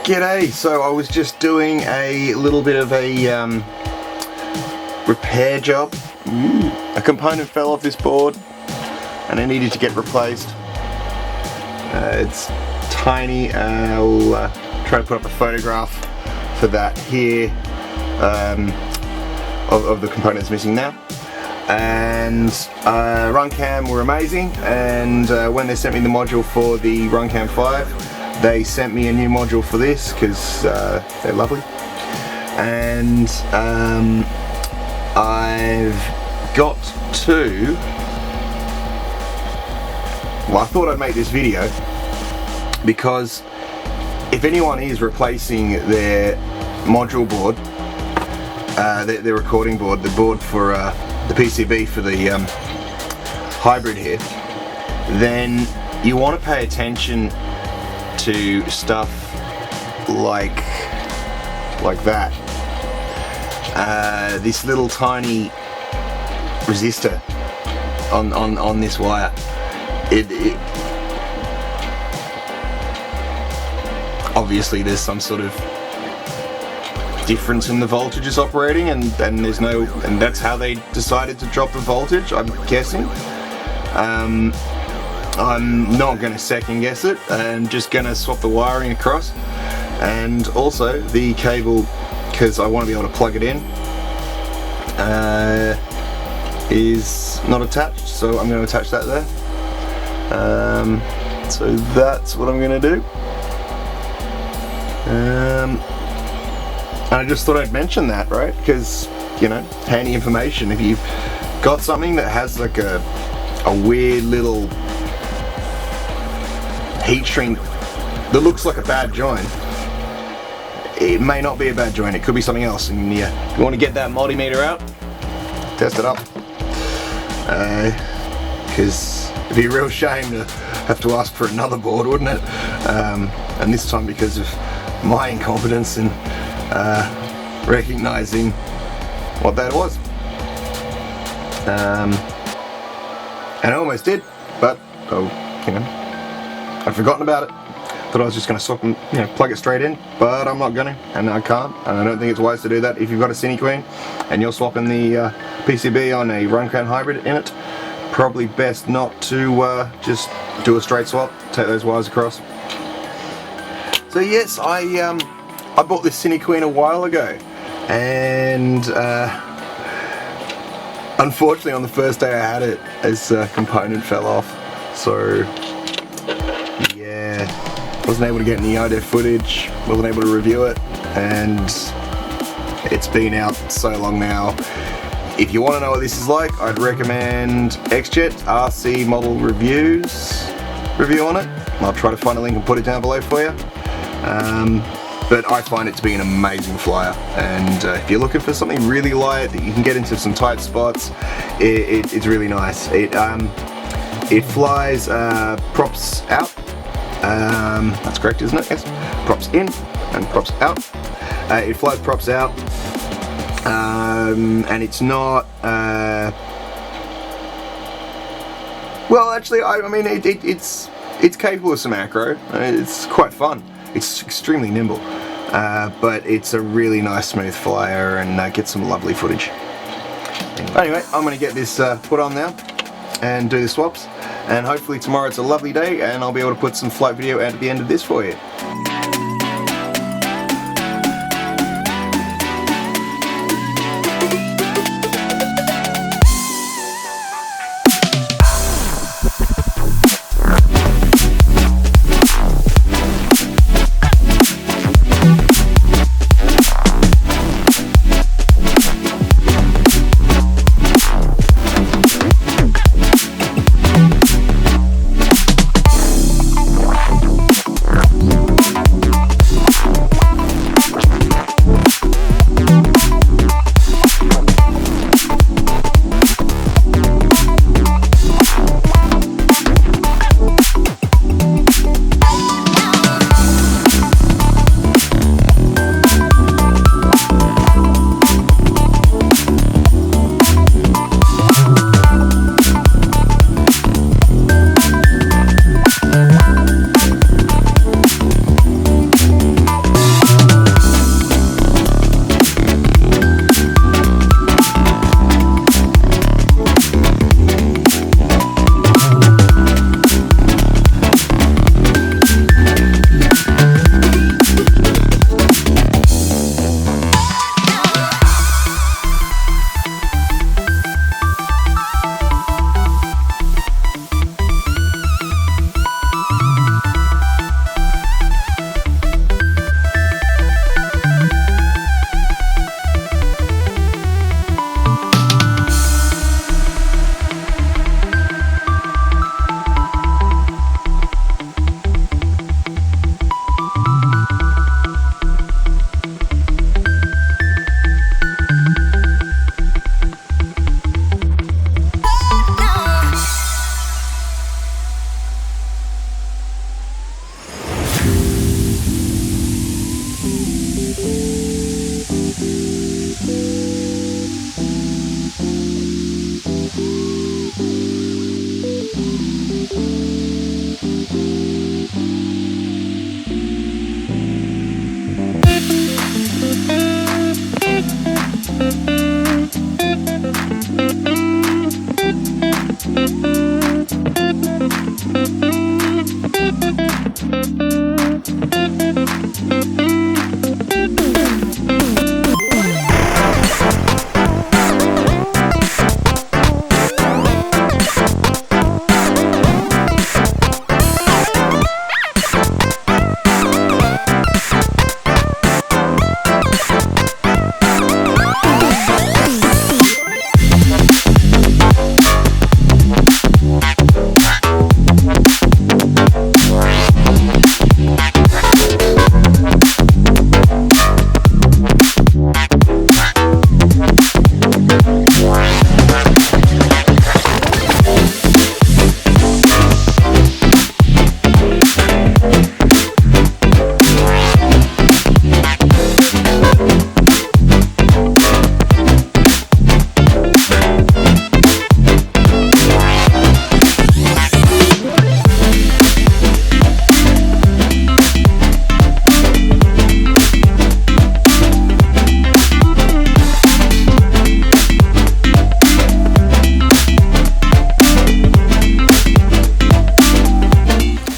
G'day, so I was just doing a little bit of a repair job. A component fell off this board and it needed to get replaced. It's tiny. I'll try to put up a photograph for that here of the component that's missing now. And Runcam were amazing, and when they sent me the module for the Runcam 5, they sent me a new module for this because they're lovely. And I've got to, well, I thought I'd make this video because if anyone is replacing their module board, their recording board, the board for the PCB for the hybrid here, then you want to pay attention to stuff like that. This little tiny resistor on this wire. It obviously there's some sort of difference in the voltages operating, and there's no, and that's how they decided to drop the voltage, I'm guessing. I'm not going to second guess it. I'm just going to swap the wiring across, and also the cable, because I want to be able to plug it in, is not attached, so I'm going to attach that there. So that's what I'm going to do. And I just thought I'd mention that, right? Because, you know, handy information. If you've got something that has like a weird little heat shrink that looks like a bad joint, it may not be a bad joint, it could be something else, and you want to get that multimeter out, test it up, because it'd be a real shame to have to ask for another board, wouldn't it? And this time because of my incompetence in recognizing what that was. And I almost did, but you know, I'd forgotten about it. Thought I was just going to swap and, you know, plug it straight in, but I'm not going to, and I can't, and I don't think it's wise to do that. If you've got a Ciniqueen and you're swapping the PCB on a Runcam Hybrid in it, probably best not to just do a straight swap, take those wires across. So yes, I bought this Ciniqueen a while ago, and unfortunately on the first day I had it, this component fell off, so yeah, wasn't able to get any IDF footage, wasn't able to review it, and it's been out so long now. If you want to know what this is like, I'd recommend XJet RCModelReviews review on it. I'll try to find a link and put it down below for you. But I find it to be an amazing flyer, and if you're looking for something really light that you can get into some tight spots, it's really nice. It flies props out. That's correct, isn't it? Yes. Props in and props out. It flies props out, and it's not. Well, actually, I mean, it's capable of some acro. It's quite fun. It's extremely nimble, but it's a really nice smooth flyer, and gets some lovely footage. Anyway, I'm going to get this put on now and do the swaps, and hopefully tomorrow it's a lovely day and I'll be able to put some flight video out at the end of this for you.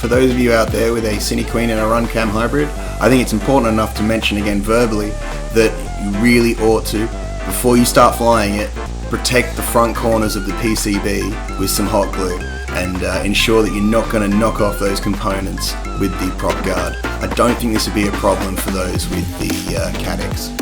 For those of you out there with a Ciniqueen and a Runcam Hybrid, I think it's important enough to mention again verbally that you really ought to, before you start flying it, protect the front corners of the PCB with some hot glue and ensure that you're not going to knock off those components with the prop guard. I don't think this would be a problem for those with the CADX.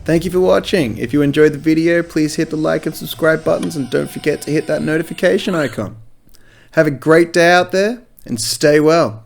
Thank you for watching. If you enjoyed the video, please hit the like and subscribe buttons and don't forget to hit that notification icon. Have a great day out there and stay well.